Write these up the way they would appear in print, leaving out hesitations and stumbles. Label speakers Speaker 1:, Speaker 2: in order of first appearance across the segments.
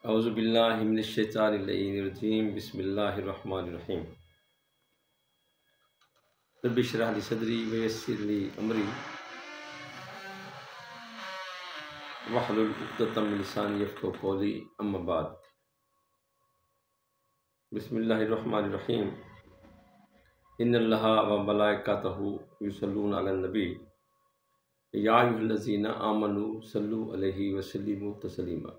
Speaker 1: اعوذ باللہ من الشیطان اللعین الرجیم بسم اللہ الرحمن الرحیم رب اشرح لی صدری ویسر لی امری واحلل عقدۃ من لسانی یفقہوا قولی اما بعد بسم اللہ الرحمن الرحیم ان اللہ و ملائکتہ یصلون علی النبی یا ایھا الذین آمنوا صلوا علیہ وسلموا تسلیما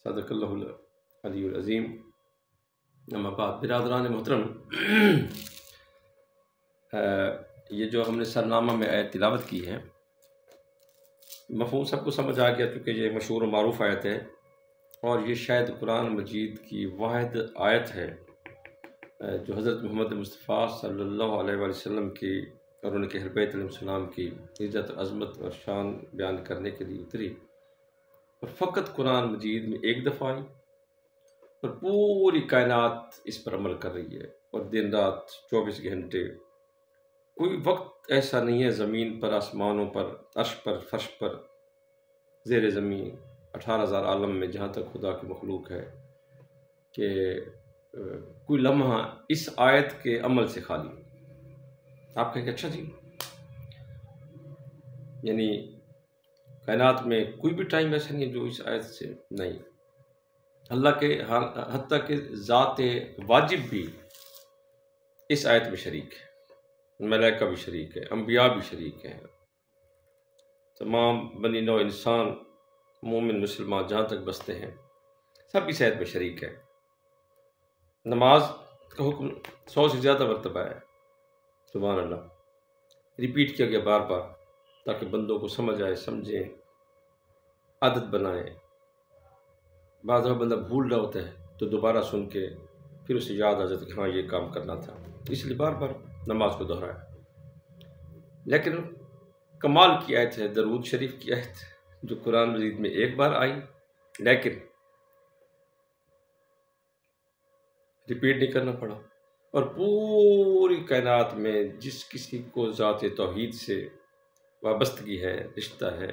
Speaker 1: صدق اللہ العلی العظیم اما بعد برادران محترم، یہ جو ہم نے سرنامہ میں آیت تلاوت کی ہے، مفہوم سب کو سمجھ آ گیا چونکہ یہ مشہور و معروف آیت ہے اور یہ شاید قرآن مجید کی واحد آیت ہے جو حضرت محمد مصطفیٰ صلی اللہ علیہ وآلہ وسلم کی اور ان کے اہل بیت علیہ السلام کی عزت، عظمت اور شان بیان کرنے کے لیے اتری، اور فقط قرآن مجید میں ایک دفعہ آئی اور پوری کائنات اس پر عمل کر رہی ہے، اور دن رات 24 گھنٹے کوئی وقت ایسا نہیں ہے زمین پر، آسمانوں پر، عرش پر، فرش پر، زیر زمین 18,000 عالم میں جہاں تک خدا کی مخلوق ہے کہ کوئی لمحہ اس آیت کے عمل سے خالی۔ آپ کہیں کہ اچھا جی، یعنی کائنات میں کوئی بھی ٹائم ایسا نہیں ہے جو اس آیت سے نہیں۔ اللہ کے حتیٰ کہ ذات واجب بھی اس آیت میں شریک ہے، ملائکہ بھی شریک ہے، انبیاء بھی شریک ہیں، تمام بنی نوع انسان، مومن مسلمان جہاں تک بستے ہیں سب اس آیت میں شریک ہے۔ نماز کا حکم 100 سے زیادہ مرتبہ ہے، سبحان اللہ، ریپیٹ کیا گیا بار بار تاکہ بندوں کو سمجھ آئے، سمجھیں، عادت بنائیں۔ بعض دفعہ بندہ بھول رہا ہوتا ہے تو دوبارہ سن کے پھر اسے یاد آ جاتا ہے کہ ہاں یہ کام کرنا تھا، اس لیے بار بار نماز کو دہرایا۔ لیکن کمال کی آیت ہے درود شریف کی آیت، جو قرآن مجید میں ایک بار آئی لیکن ریپیٹ نہیں کرنا پڑا، اور پوری کائنات میں جس کسی کو ذات توحید سے وابستگی ہے، رشتہ ہے،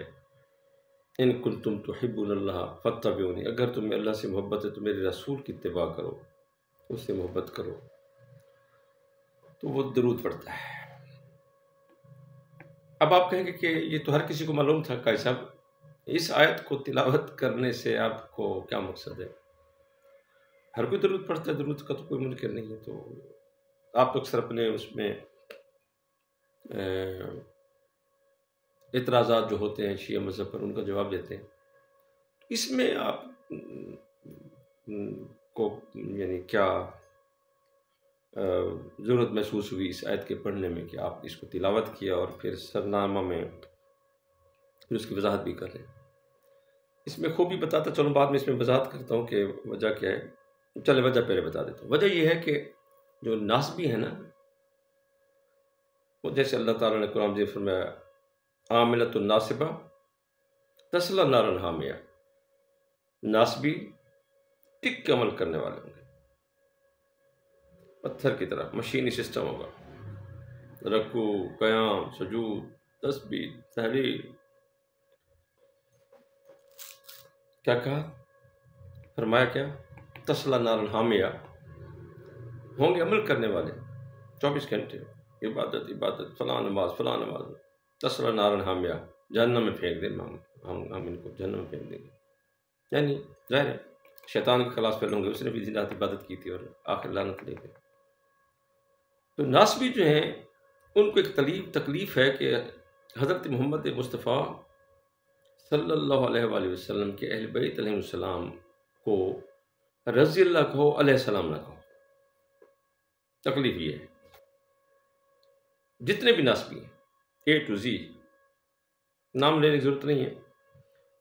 Speaker 1: ان کنتم تحبون اللہ فاتبعونی، اگر تمہیں اللہ سے محبت ہے تو میرے رسول کی اتباع کرو، اس سے محبت کرو، تو وہ درود پڑھتا ہے۔ اب آپ کہیں گے کہ یہ تو ہر کسی کو معلوم تھا، قاری صاحب اس آیت کو تلاوت کرنے سے آپ کو کیا مقصد ہے؟ ہر کوئی درود پڑھتا ہے، درود کا تو کوئی منکر نہیں ہے، تو آپ تو اکثر اپنے اس میں اعتراضات جو ہوتے ہیں شیعہ مذہب پر ان کا جواب دیتے ہیں، اس میں آپ کو یعنی کیا ضرورت محسوس ہوئی اس آیت کے پڑھنے میں کہ آپ اس کو تلاوت کیا اور پھر سرنامہ میں پھر اس کی وضاحت بھی کر رہے ہیں؟ اس میں خوبی بتاتا چلوں، بعد میں اس میں وضاحت کرتا ہوں کہ وجہ کیا ہے۔ چلے وجہ پہلے بتا دیتا ہوں۔ وجہ یہ ہے کہ جو ناسبی ہے نا، وہ جیسے اللہ تعالیٰ نے قرآن میں فرمایا عاملۃ الناصبہ تصلی نارا حامیہ، ناسبی ٹک کے عمل کرنے والے ہوں گے، پتھر کی طرح مشینی سسٹم ہوگا، رکوع، قیام، سجود، تسبیح، تحلیل۔ کیا کہا؟ فرمایا کیا؟ تصلی نارا حامیہ، ہوں گے عمل کرنے والے 24 گھنٹے، عبادت عبادت، فلاں نماز فلاں نماز، تصلی نارا حامیہ، جہنم میں پھینک دیں، ہم ان کو جہنم میں پھینک دیں گے۔ یعنی ظاہر ہے شیطان کے خلاف پھیلوں گے، اس نے بھی دن رات عبادت کی تھی اور آخر لعنت لے گئے۔ تو ناسبی جو ہیں ان کو ایک تکلیف ہے کہ حضرت محمد مصطفیٰ صلی اللہ علیہ وآلہ وسلم کے اہل بیت علیہ السلام کو رضی اللہ کہو، علیہ السلام نہ کہو۔ تکلیف یہ ہے، جتنے بھی ناسبی ہیں A to Z، نام لینے کی ضرورت نہیں ہے،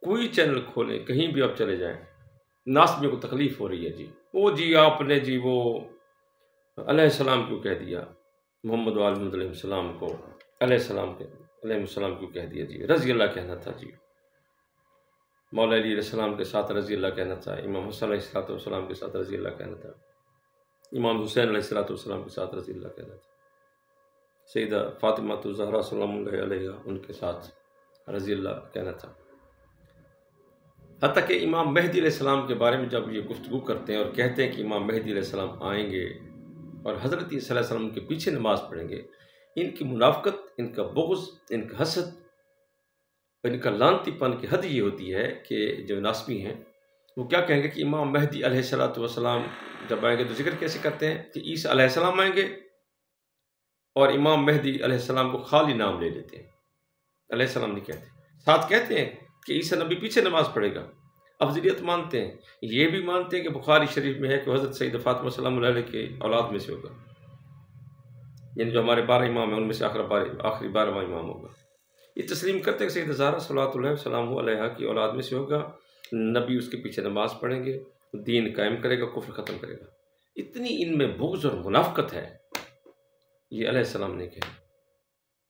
Speaker 1: کوئی چینل کھولیں، کہیں بھی آپ چلے جائیں، ناسبیوں کو تکلیف ہو رہی ہے، جی وہ جی آپ نے جی وہ علیہ السلام کیوں کہہ دیا، محمد وآل علیہ السلام کو علیہ السلام کیوں کہہ دیا، جی رضی اللہ کہنا تھا، جی مولا علی علیہ السلام کے ساتھ رضی اللہ کہنا تھا، امام حسن علیہ السلام کے ساتھ رضی اللہ کہنا تھا، امام حسین علیہ السلام کے ساتھ رضی اللہ کہنا تھا، سیدہ فاطمہ الزہرا سلام اللہ علیہ ان کے ساتھ رضی اللہ کہنا تھا۔ حتیٰ کہ امام مہدی علیہ السلام کے بارے میں جب یہ گفتگو کرتے ہیں اور کہتے ہیں کہ امام مہدی علیہ السلام آئیں گے اور حضرت عیسیٰ علیہ السلام کے پیچھے نماز پڑھیں گے، ان کی منافقت، ان کا بغض، ان کا حسد اور ان کا لعنتی پن کی حد یہ ہوتی ہے کہ جو ناسبی ہیں وہ کیا کہیں گے کہ امام مہدی علیہ السلام جب آئیں گے تو ذکر کیسے کرتے ہیں کہ عیسیٰ علیہ السلام آئیں گے، اور امام مہدی علیہ السلام کو خالی نام لے لیتے ہیں، علیہ السلام نہیں کہتے، ساتھ کہتے ہیں کہ عیسیٰ نبی پیچھے نماز پڑھے گا، افضلیت مانتے ہیں، یہ بھی مانتے ہیں کہ بخاری شریف میں ہے کہ حضرت سیدہ فاطمہ سلام اللہ علیہ کے اولاد میں سے ہوگا، یعنی جو ہمارے 12 امام ہیں ان میں سے آخری 12واں امام ہوگا۔ یہ تسلیم کرتے ہیں کہ سیدہ زہرا صلوات اللہ وسلام علیہا کی اولاد میں سے ہوگا، نبی اس کے پیچھے نماز پڑھیں گے، دین قائم کرے گا، کفر ختم کرے گا۔ اتنی ان میں بغض اور منافقت ہے، یہ علیہ السلام نے کہا،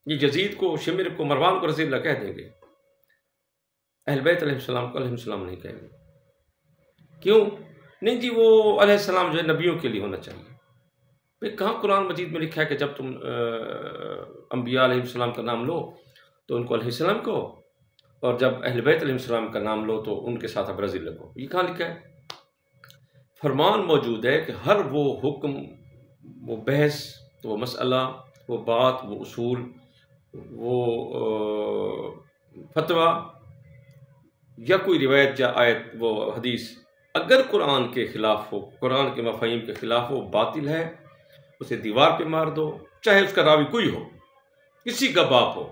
Speaker 1: یہ یزید کو، شمر کو، مروان کو رضی اللہ کہہ دیں گے، اہل بیت علیہ السلام کو علیہ السلام نہیں کہیں گے۔ کیوں؟ نہیں جی، وہ علیہ السلام جو ہے نبیوں کے لیے ہونا چاہیے۔ بھئی کہاں قرآن مجید میں لکھا ہے کہ جب تم انبیاء علیہ السلام کا نام لو تو ان کو علیہ السلام کہو، اور جب اہل بیت علیہ السلام کا نام لو تو ان کے ساتھ اب رضی اللہ کہو؟ یہ کہاں لکھا ہے؟ فرمان موجود ہے کہ ہر وہ حکم، وہ بحث، وہ مسئلہ، وہ بات، وہ اصول، وہ فتویٰ یا کوئی روایت یا آیت، وہ حدیث، اگر قرآن کے خلاف ہو، قرآن کے مفاہیم کے خلاف ہو، باطل ہے، اسے دیوار پہ مار دو، چاہے اس کا راوی کوئی ہو، کسی کا باپ ہو،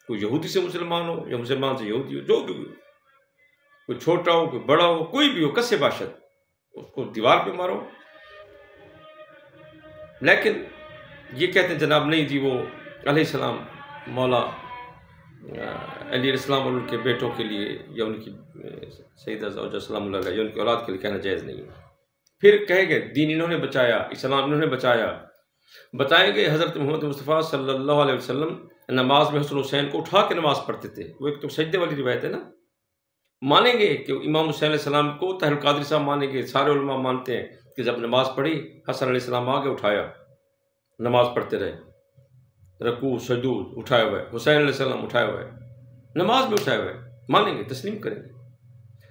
Speaker 1: کوئی یہودی سے مسلمان ہو یا مسلمان سے یہودی ہو، جو بھی ہو، کوئی چھوٹا ہو، کوئی بڑا ہو، کوئی بھی ہو، کسے باشد، اس کو دیوار پہ مارو۔ لیکن یہ کہتے ہیں جناب نہیں جی، وہ علیہ السلام مولا علی علیہ السلام اور ان کے بیٹوں کے لیے یا ان کی سیدہ زوجہ سلام اللہ علیہ یا ان کی اولاد کے لیے کہنا جائز نہیں ہے۔ پھر کہیں گے دین انہوں نے بچایا، اسلام انہوں نے بچایا۔ بتائیں گے حضرت محمد مصطفیٰ صلی اللہ علیہ وسلم نماز میں حسن حسین کو اٹھا کے نماز پڑھتے تھے، وہ ایک تو سجدے والی روایت ہے نا۔ مانیں گے کہ امام حسین علیہ السلام کو طاہر القادری صاحب مانیں گے، سارے علماء مانتے ہیں کہ جب نماز پڑھی حسن علیہ السلام آگے اٹھایا، نماز پڑھتے رہے، رکوع سجود اٹھائے ہوئے، حسین علیہ السلام اٹھائے ہوئے، نماز میں اٹھائے ہوئے، مانیں گے، تسلیم کریں گے۔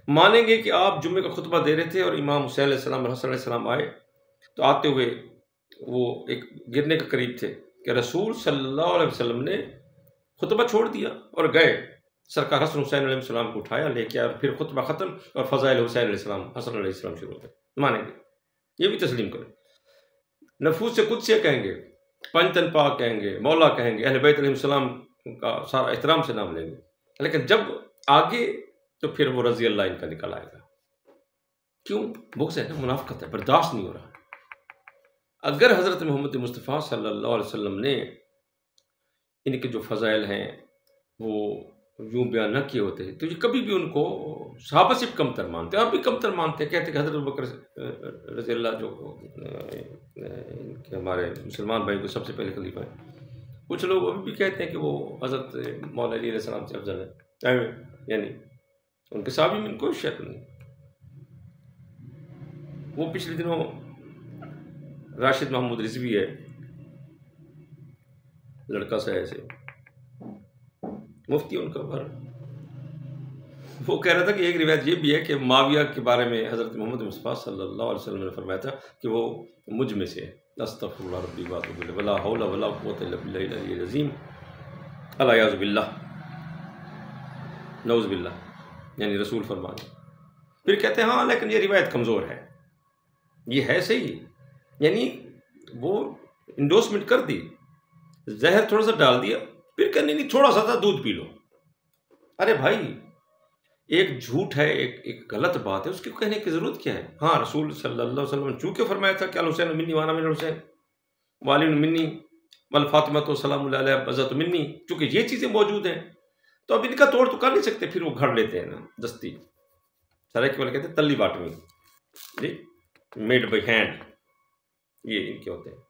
Speaker 1: مانیں گے کہ آپ جمعے کا خطبہ دے رہے تھے اور امام حسین علیہ السلام اور حسن علیہ السلام آئے تو آتے ہوئے وہ ایک گرنے کے قریب تھے کہ رسول صلی اللہ علیہ وسلم نے خطبہ چھوڑ دیا اور گئے، سرکار حسن حسین علیہ السلام کو اٹھایا، لے کے آیا، اور پھر خطبہ ختم اور فضائل حسین علیہ السلام، حسن علیہ السلام شروع ہوتے۔ مانیں گے، یہ بھی تسلیم کریں۔ نفوس قدسیہ کہیں گے، پنجتن پاک کہیں گے، مولا کہیں گے، اہل بیت علیہ السلام کا سارا احترام سے نام لیں گے، لیکن جب آگے تو پھر وہ رضی اللہ ان کا نکل آئے گا۔ کیوں؟ بغض ہے نا، منافقت ہے، برداشت نہیں ہو رہا۔ اگر حضرت محمد مصطفیٰ صلی اللہ علیہ وسلم نے ان کے جو فضائل ہیں وہ یوں بیان نہ کیے ہوتے تو یہ کبھی بھی ان کو صحابہ سے کمتر مانتے، اور بھی کمتر مانتے، کہتے کہ حضرت ابوبکر رضی اللہ جو کہ ہمارے مسلمان بھائی کو سب سے پہلے خلیفہ ہیں، کچھ لوگ ابھی بھی کہتے ہیں کہ وہ حضرت مولا علی علیہ السلام سے افضل ہے، یعنی ان کے صحابی میں کوئی شک نہیں۔ وہ پچھلے دنوں راشد محمود رضوی ہے، لڑکا سا ایسے مفتی ان کا بھر، وہ کہہ رہا تھا کہ ایک روایت یہ بھی ہے کہ معاویہ کے بارے میں حضرت محمد مصطفیٰ صلی اللہ علیہ وسلم نے فرمایا تھا کہ وہ مجھ میں سے ہے، استغفر اللہ ربی واتوب الیہ ولا حول ولا قوت الا باللہ العلی العظیم، الیاذ باللہ، نعوذ باللہ، یعنی رسول فرمانے۔ پھر کہتے ہیں ہاں لیکن یہ روایت کمزور ہے، یہ ہے صحیح، یعنی وہ انڈورسمنٹ کر دی، زہر تھوڑا سا ڈال دیا، پھر کہ نہیں تھوڑا سا تھا، دودھ پی لو۔ ارے بھائی، ایک جھوٹ ہے، ایک غلط بات ہے، اس کو کہنے کی ضرورت کیا ہے؟ ہاں رسول صلی اللہ علیہ وسلم نے چونکہ فرمایا تھا کہ الحسین منی وانا من الحسین وعلی منی والفاطمہ سلام اللہ علیہ بزت منی، چونکہ یہ چیزیں موجود ہیں تو اب ان کا توڑ تو کر نہیں سکتے، پھر وہ گھڑ لیتے ہیں نا دستی، سرائکی والے کہتے ہیں تلی باٹمی، جی میڈ بائی ہینڈ، یہ ان کے ہوتے ہیں۔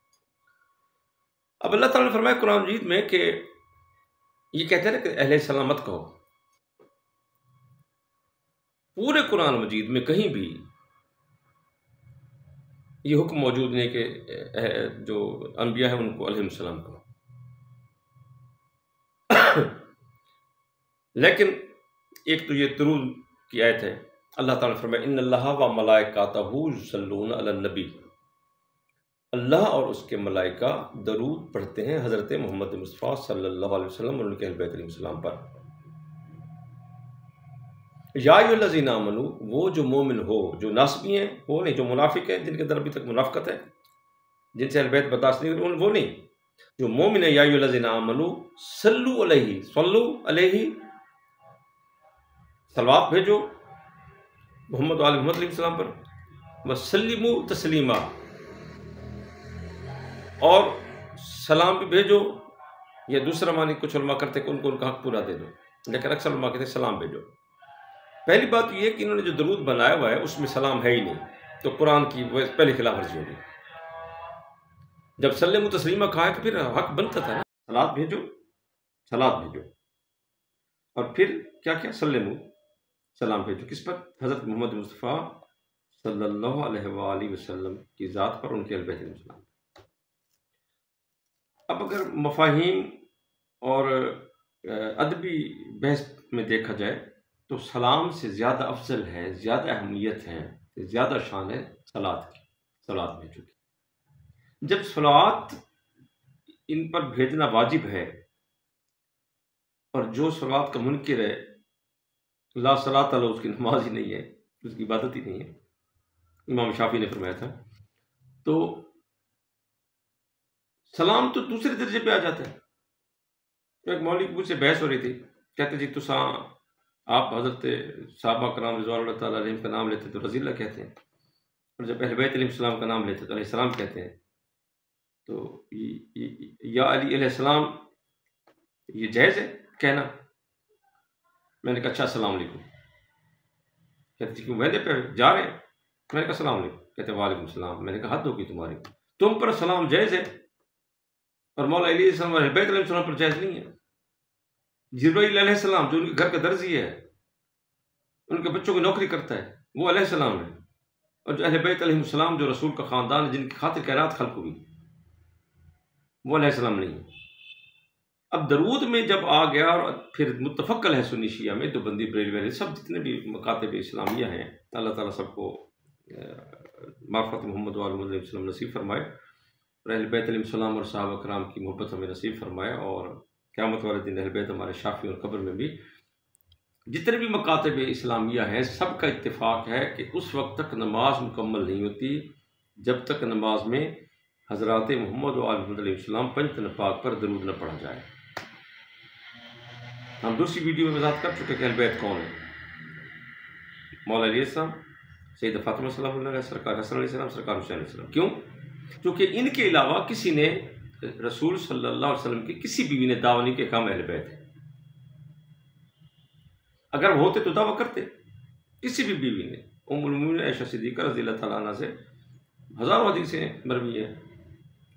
Speaker 1: اب اللہ تعالیٰ نے فرمایا قرآن مجید میں کہ یہ کہتے ہیں نا کہ اہل سلامت کہو، پورے قرآن مجید میں کہیں بھی یہ حکم موجود نہیں کہ جو انبیاء ہیں ان کو علیہ السلام کہو، لیکن ایک تو یہ ترود کی آیت ہے اللہ تعالیٰ نے فرمایا ان اللہ و ملائکاتہ یصلون علی النبی، اللہ اور اس کے ملائکہ درود پڑھتے ہیں حضرت محمد مصطفیٰ صلی اللہ علیہ وسلم اور ان کے اہل بیت علیہ السلام پر۔ یا ایھا الذین آمنوا، وہ جو مومن ہو، جو ناصبی ہیں وہ نہیں، جو منافق ہیں جن کے اندر ابھی تک منافقت ہے، جن سے اہل بیت برداشت نہیں کرتے وہ نہیں، جو مومن ہے یا ایھا الذین آمنوا صلوا علیہ، صلوا علیہ، صلوات بھیجو محمد و آل محمد علیہ السلام پر، وسلموا تسلیما، اور سلام بھی بھیجو، یا دوسرا معنی کچھ علماء کرتے کہ ان کو ان کا حق پورا دے دو، لیکن اکثر علماء کہتے ہیں سلام بھیجو۔ پہلی بات یہ کہ انہوں نے جو درود بنایا ہوا ہے اس میں سلام ہے ہی نہیں، تو قرآن کی وہ پہلی خلاف ورزی ہوگی۔ جب سلم و تسلیمہ کہا ہے تو پھر حق بنتا تھا نا، سلاد بھیجو، سلاد بھیجو، اور پھر کیا کیا سلم، سلام بھیجو، کس پر؟ حضرت محمد مصطفیٰ صلی اللہ علیہ وآلہ وسلم کی ذات پر، ان کے اہل بیت علیہ السلام۔ اب اگر مفاہیم اور ادبی بحث میں دیکھا جائے تو سلام سے زیادہ افضل ہے، زیادہ اہمیت ہے، زیادہ شان ہے صلوات کی، صلوات بھیجو کی۔ جب صلوات ان پر بھیجنا واجب ہے، اور جو صلوات کا منکر ہے لا صلاۃ علیہ، اس کی نماز ہی نہیں ہے، اس کی عبادت ہی نہیں ہے، امام شافعی نے فرمایا تھا، تو سلام تو دوسرے درجے پہ آ جاتا ہے۔ ایک مولوی کی مجھ سے بحث ہو رہی تھی، کہتے جی تساں آپ حضرت صحابہ کرام رضوان اللہ تعالیٰ علیہم کا نام لیتے تو رضی اللہ کہتے ہیں، اور جب اہل بیت علیہ السلام کا نام لیتے تو علیہ السلام کہتے ہیں، تو یا علی علیہ السلام یہ جائز ہے کہنا؟ میں نے کہا اچھا السلام علیکم۔ کہتے جی کیوں وعدے پہ جا رہے ہیں؟ میں نے کہا السلام علیکم۔ کہتے وعلیکم السلام۔ میں نے کہا حد ہوگی تمہاری، تم پر سلام جائز ہے اور مولا علی علیہ السلام اور اہل بیت علیہ السلام پر جائز نہیں ہے۔ جبرائیل علیہ السلام جو ان کے گھر کا درزی ہے، ان کے بچوں کی نوکری کرتا ہے، وہ علیہ السلام ہے، اور جو اہل بیت علیہ السلام جو رسول کا خاندان ہے، جن کی خاطر کائنات خلق ہوئی، وہ علیہ السلام نہیں ہے۔ اب درود میں جب آ گیا اور پھر متفق ہے سنی شیعہ میں، دیوبندی بریلوی والے سب جتنے بھی مکاتب اسلامیہ ہیں، اللہ تعالیٰ سب کو معرفت محمد و آل محمد علیہ السلام نصیب فرمائے، اور اہل بیت علیہ السلام اور صحابہ کرام کی محبت ہمیں نصیب فرمائے، اور قیامت والے دن اہل بیت ہمارے شافی اور قبر میں بھی جتنے بھی مکاتب اسلامیہ ہیں سب کا اتفاق ہے کہ اس وقت تک نماز مکمل نہیں ہوتی جب تک نماز میں حضرات محمد و آل محمد علیہ السلام پنجتن پاک پر درود نہ پڑھا جائے۔ ہم دوسری ویڈیو میں وضاحت کر چکے کہ اہل بیت کون ہے، مولا علیہ السلام، سیدہ فاطمہ سلام اللہ علیہ، سرکار حسن علیہ السلام، سرکار حسین علیہ السلام۔ کیوں؟ کیونکہ ان کے علاوہ کسی نے رسول صلی اللہ علیہ وسلم کی کسی بیوی نے دعویٰ نہیں کہ ہم اہل بیت ہیں۔ اگر وہ ہوتے تو دعویٰ کرتے، کسی بھی بیوی نے، ام المومنین عائشہ صدیقہ رضی اللہ تعالیٰ عنہ سے ہزاروں حدیثیں مروی ہیں،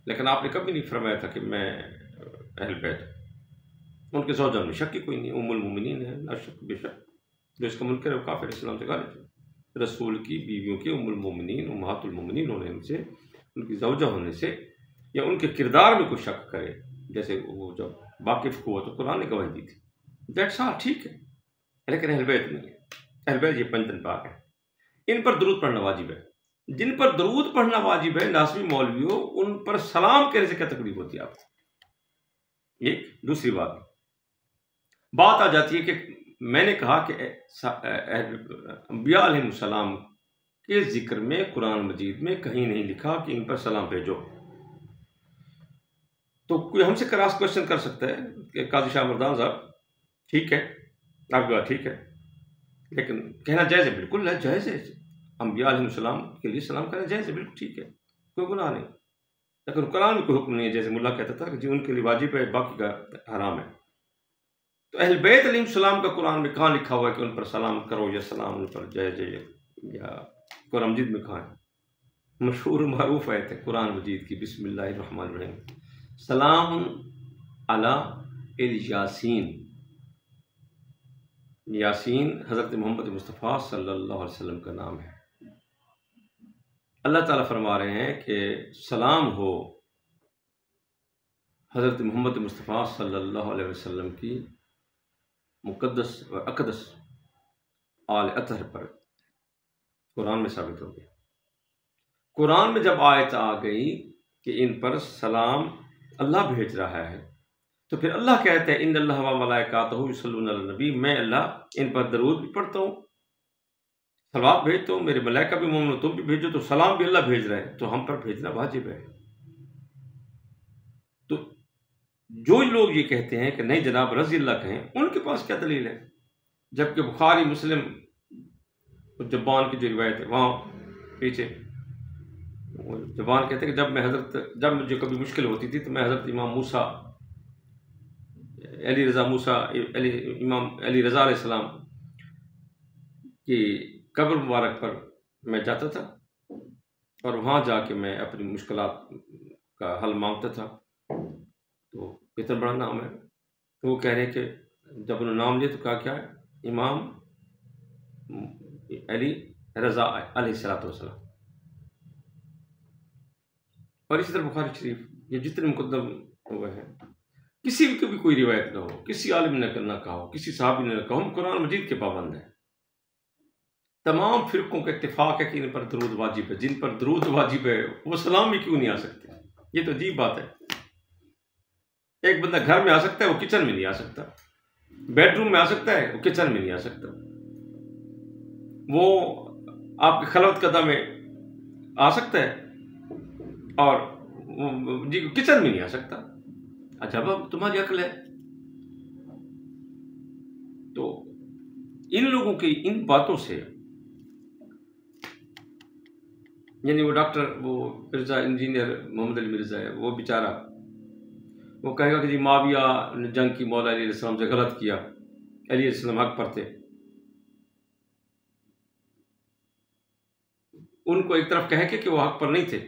Speaker 1: لیکن آپ نے کبھی نہیں فرمایا تھا کہ میں اہل بیت ہوں۔ ان کے زوجہ میں شک کی کوئی نہیں، ام المومنین ہے، لا شک بے شک، جو اس کا منکر ہے وہ کافر، اسلام سے خارج ہے۔ رسول کی بیویوں کے ام المومنین، امہات المومنین ہونے سے، ان کی زوجہ ہونے سے، یا ان کے کردار میں کوئی شک کرے، جیسے وہ جب واقف ہوا تو قرآن نے گواہی دی تھی، دیٹس آل، ٹھیک ہے، لیکن اہل بیت نہیں ہے۔ اہل بیت یہ پنجتن پاک ہے، ان پر درود پڑھنا واجب ہے۔ جن پر درود پڑھنا واجب ہے ناصبی مولویوں، ان پر سلام کہنے سے کیا تکلیف ہوتی ہے آپ کو؟ ایک دوسری بات آ جاتی ہے کہ میں نے کہا کہ انبیاء علیہ السلام کے ذکر میں قرآن مجید میں کہیں نہیں لکھا کہ ان پر سلام بھیجو۔ تو کوئی ہم سے کراس کوشچن کر سکتا ہے کہ قاضی شاہ مردان صاحب ٹھیک ہے، آپ کا ٹھیک ہے، لیکن کہنا جائز ہے، بالکل ہے، جائز ہے، انبیاء علیہ السلام کے لیے سلام کرنا جائز ہے، بالکل ٹھیک ہے، کوئی گناہ نہیں، لیکن قرآن میں کوئی حکم نہیں ہے، جیسے ملا کہتا تھا کہ جی ان کے لیے واجب ہے، باقی کا حرام ہے۔ تو اہل بیت علیہ السلام کا قرآن میں کہاں لکھا ہوا ہے کہ ان پر سلام کرو یا سلام ان پر جائز ہے، یا قرآن مجید میں کہاں ہے؟ مشہور معروف آیت ہے قرآن مجید کی، بسم اللہ الرحمن الرحیم، سلام علی الیاسین، یاسین حضرت محمد مصطفیٰ صلی اللہ علیہ وسلم کا نام ہے۔ اللہ تعالیٰ فرما رہے ہیں کہ سلام ہو حضرت محمد مصطفیٰ صلی اللہ علیہ وسلم کی مقدس و اقدس آل اطہر پر، قرآن میں ثابت ہو گیا۔ قرآن میں جب آیت آ گئی کہ ان پر سلام اللہ بھیج رہا ہے، تو پھر اللہ کہتا ہے ان اللہ و ملائکاتہ یصلون علی النبی، میں اللہ ان پر درود بھی پڑھتا ہوں، صلوات بھیجتا ہوں، میرے ملائکہ بھی مومن، تم بھی بھیجو، تو سلام بھی اللہ بھیج رہے ہیں، تو ہم پر بھیجنا واجب ہے۔ تو جو لوگ یہ کہتے ہیں کہ نہیں جناب رضی اللہ کہیں، ان کے پاس کیا دلیل ہے؟ جبکہ بخاری مسلم جبان کی جو روایت ہے وہاں پیچھے زبان کہتے ہیں کہ جب مجھے کبھی مشکل ہوتی تھی تو میں حضرت امام موسیٰ امام علی رضا علیہ السلام کی قبر مبارک پر میں جاتا تھا اور وہاں جا کے میں اپنی مشکلات کا حل مانگتا تھا۔ تو اتنا بڑا نام ہے، تو وہ کہہ رہے کہ جب انہوں نے نام لیا تو کہا کیا ہے؟ امام علی رضا علیہ السلام۔ اور اسی طرح بخاری شریف یہ جتنے مقدم ہوئے ہیں، کسی کی بھی کوئی روایت نہ ہو، کسی عالم نے نہ کہا ہو، کسی صحابی نے نہ کہا ہو، ہم قرآن مجید کے پابند ہیں۔ تمام فرقوں کا اتفاق ہے کہ ان پر درود واجب ہے، جن پر درود واجب ہے وہ سلام میں کیوں نہیں آ سکتے؟ یہ تو عجیب بات ہے۔ ایک بندہ گھر میں آ سکتا ہے، وہ کچن میں نہیں آ سکتا، بیڈ روم میں آ سکتا ہے، وہ کچن میں نہیں آ سکتا، وہ آپ کے خلوت قدہ میں آ سکتا ہے اور جی کچن میں نہیں آ سکتا۔ اچھا اب تمہاری عقل ہے۔ تو ان لوگوں کی ان باتوں سے، یعنی وہ ڈاکٹر وہ مرزا انجینئر محمد علی مرزا ہے، وہ بیچارہ وہ کہے گا کہ جی معاویہ نے جنگ کی مولا علیہ السلام سے غلط کیا، علی علیہ السلام حق پر تھے۔ ان کو ایک طرف کہے کہ وہ حق پر نہیں تھے،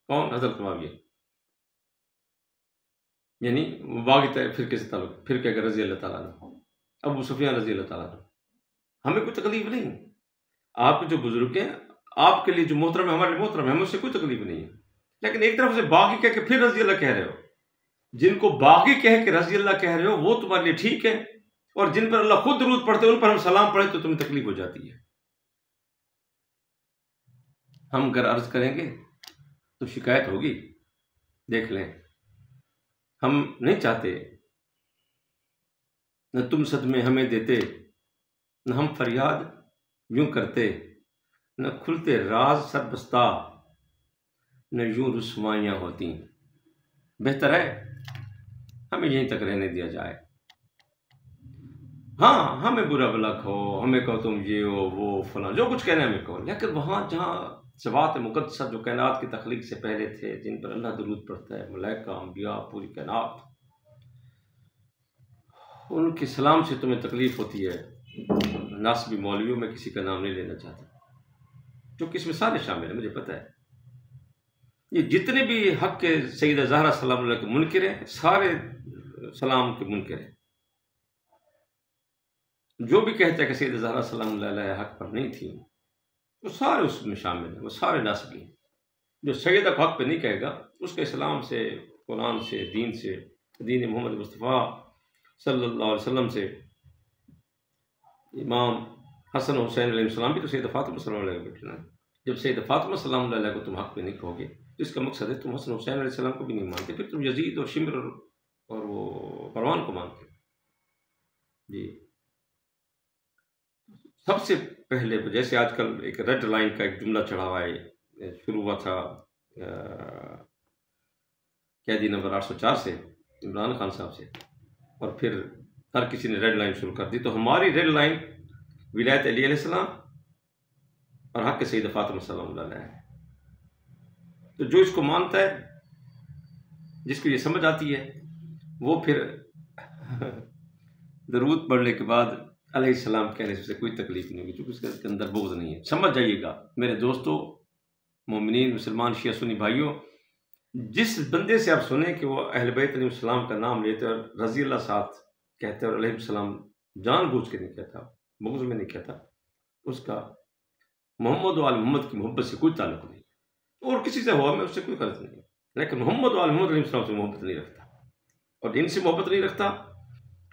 Speaker 1: کون؟ حضرت معاویہ، یعنی باغی فرقے سے تعلق، فرقے کا رضی اللہ تعالیٰ عنہ، ابو سفیان رضی اللہ تعالیٰ عنہ۔ ہمیں کوئی تکلیف نہیں، آپ کے جو بزرگ ہیں آپ کے لیے جو محترم ہے ہمارے لیے محترم ہے، ہمیں اس سے کوئی تکلیف نہیں ہے۔ لیکن ایک طرف سے باغی کہہ کے پھر رضی اللہ کہہ رہے ہو، جن کو باغی کہہ کے رضی اللہ کہہ رہے ہو وہ تمہارے لیے ٹھیک ہے، اور جن پر اللہ خود درود پڑھتے ان پر ہم سلام پڑھیں تو تمہیں تکلیف ہو جاتی ہے۔ ہم اگر عرض کریں گے تو شکایت ہوگی، دیکھ لیں۔ ہم نہیں چاہتے، نہ تم صدمے ہمیں دیتے، نہ ہم فریاد یوں کرتے، نہ کھلتے راز سربستہ، نہ یوں رسوائیاں ہوتی۔ بہتر ہے ہمیں یہیں تک رہنے دیا جائے۔ ہاں ہمیں برا بلا کہو، ہمیں کہو تم یہ ہو وہ فلاں، جو کچھ کہنا ہے ہمیں کہو، لیکن وہاں جہاں صفات مقدسہ جو کائنات کی تخلیق سے پہلے تھے، جن پر اللہ درود پڑھتا ہے، ملائکہ، انبیاء، پوری کائنات، ان کے سلام سے تمہیں تکلیف ہوتی ہے۔ ناسبی مولویوں میں کسی کا نام نہیں لینا چاہتا، کیونکہ اس میں سارے شامل ہیں، مجھے پتہ ہے۔ یہ جتنے بھی حق کے سیدہ زہرا سلام اللہ کے منکر ہیں، سارے سلام کے منکر ہیں۔ جو بھی کہتا ہے کہ سیدہ زہرا سلام اللہ علیہ حق پر نہیں تھی، وہ سارے اس میں شامل ہیں، وہ سارے ناسبی ہیں۔ جو سیدہ کو حق پہ نہیں کہے گا، اس کے اسلام سے، قرآن سے، دین محمد مصطفیٰ صلی اللہ علیہ وسلم سے، امام حسن حسین علیہ السلام بھی تو سیدہ فاطمہ صلی اللہ علیہ وسلم بیٹھنا ہے۔ جب سیدہ فاطمہ صلی اللہ علیہ کو تم حق پہ نہیں کہو گے تو اس کا مقصد ہے تم حسن حسین علیہ السلام کو بھی نہیں مانتے، پھر تم یزید اور شمر اور وہ پروان کو مانتے۔ جی سب سے پہلے جیسے آج کل ایک ریڈ لائن کا ایک جملہ چڑھا ہوا ہے، شروع ہوا تھا قیدی نمبر 804 سے، عمران خان صاحب سے، اور پھر ہر کسی نے ریڈ لائن شروع کر دی۔ تو ہماری ریڈ لائن ولایت علی علیہ السلام اور حق سیدہ فاطمہ صلی اللہ علیہ ہے۔ تو جو اس کو مانتا ہے، جس کو یہ سمجھ آتی ہے، وہ پھر درود پڑھنے کے بعد علیہ السلام کہنے سے کوئی تکلیف نہیں ہوگی، کیونکہ اس کے اندر بغض نہیں ہے۔ سمجھ جائیے گا میرے دوستو، مومنین، مسلمان، شیعہ سنی بھائیوں، جس بندے سے آپ سنیں کہ وہ اہل بیت علیہ السلام کا نام لیتے اور رضی اللہ ساتھ کہتے اور علیہ السلام جان بوجھ کے نہیں کہتا، بغض میں نہیں کہتا، اس کا محمد و آل محمد کی محبت سے کوئی تعلق نہیں، اور کسی سے ہوا میں اس سے کوئی غلط نہیں، لیکن محمد و آل محمد علیہ السلام سے محبت نہیں رکھتا، اور جن سے محبت نہیں رکھتا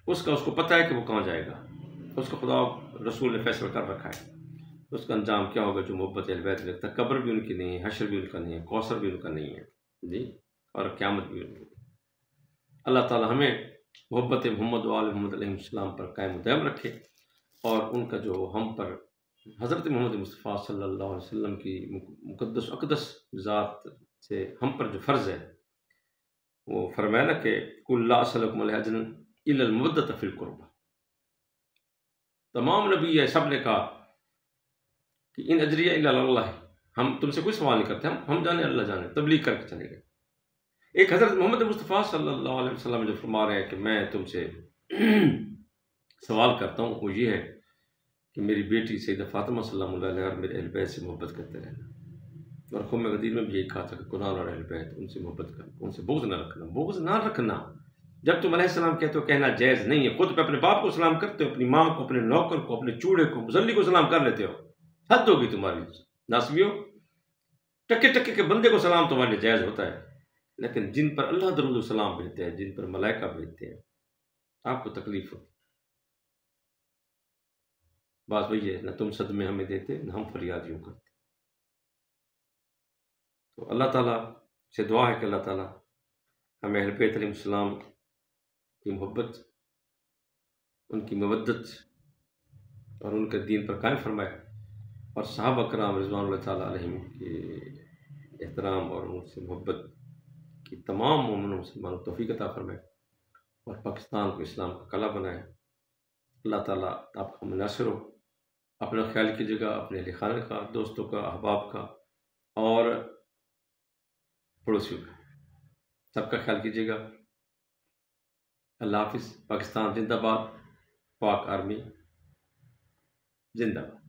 Speaker 1: اس کو پتہ ہے کہ وہ کہاں جائے گا، اس کو خدا رسول نے فیصلہ کر رکھا ہے۔ اس کا انجام کیا ہوگا جو محبت اہل بیت رکھتا ہے؟ قبر بھی ان کی نہیں ہے، حشر بھی ان کا نہیں ہے، کوثر بھی ان کا نہیں ہے جی، اور قیامت بھی ان کی۔ اللہ تعالی ہمیں محبت محمد و آل محمد علیہ السلام پر قائم و دائم رکھے، اور ان کا جو ہم پر حضرت محمد مصطفیٰ صلی اللہ علیہ وسلم کی مقدس اقدس ذات سے ہم پر جو فرض ہے، وہ فرمایا نا کہ قل لا اسألکم علیہ اجرا الا المودۃ فی القربہ، تمام نبی ہے سب نے کہا کہ ان اجریہ الا اللہ، ہم تم سے کوئی سوال نہیں کرتے، ہم جانے اللہ جانے، تبلیغ کر کے چلے گئے۔ ایک حضرت محمد مصطفیٰ صلی اللہ علیہ وسلم جو فرما رہے ہیں کہ میں تم سے سوال کرتا ہوں، وہ یہ ہے کہ میری بیٹی سیدہ فاطمہ سلام اللہ علیہ اور میرے اہل بیت سے محبت کرتے رہنا، اور قوم غدیر میں بھی یہی کہا تھا کہ قرآن اور اہل بیت ان سے محبت کرنا، ان سے بغض نہ رکھنا، بغض نہ رکھنا۔ جب تم علیہ السلام کہتے ہو کہنا جائز نہیں ہے، خود پہ اپنے باپ کو سلام کرتے ہو، اپنی ماں کو، اپنے نوکر کو، اپنے چوڑے کو، مصلی کو سلام کر لیتے ہو، حد ہوگی تمہاری ناسبیو۔ ٹکے ٹکے کے بندے کو سلام تمہارے لیے جائز ہوتا ہے، لیکن جن پر اللہ درود و سلام بھیجتے ہیں، جن پر ملائکہ بھیجتے ہیں، آپ کو تکلیف ہوتی۔ بات وہی ہے، نہ تم صدمے ہمیں دیتے، نہ ہم فریاد یوں کرتے۔ تو اللہ تعالیٰ سے دعا ہے کہ اللہ تعالیٰ ہمیں اہل بیت علیہ السلام کی محبت، ان کی مودت اور ان کے دین پر قائم فرمائے، اور صحابہ کرام رضوان اللہ تعالیٰ علیہم کے احترام اور ان سے محبت کی تمام مومنوں مسلمانوں کو توفیق عطا فرمائے، اور پاکستان کو اسلام کا قلعہ بنائے۔ اللہ تعالیٰ آپ کا مناصر ہو، اپنا خیال کیجیے گا، اپنے اہل خانہ کا، دوستوں کا، احباب کا اور پڑوسیوں کا، سب کا خیال کیجیے گا۔ اللہ حافظ۔ پاکستان زندہ باد، پاک آرمی زندہ باد۔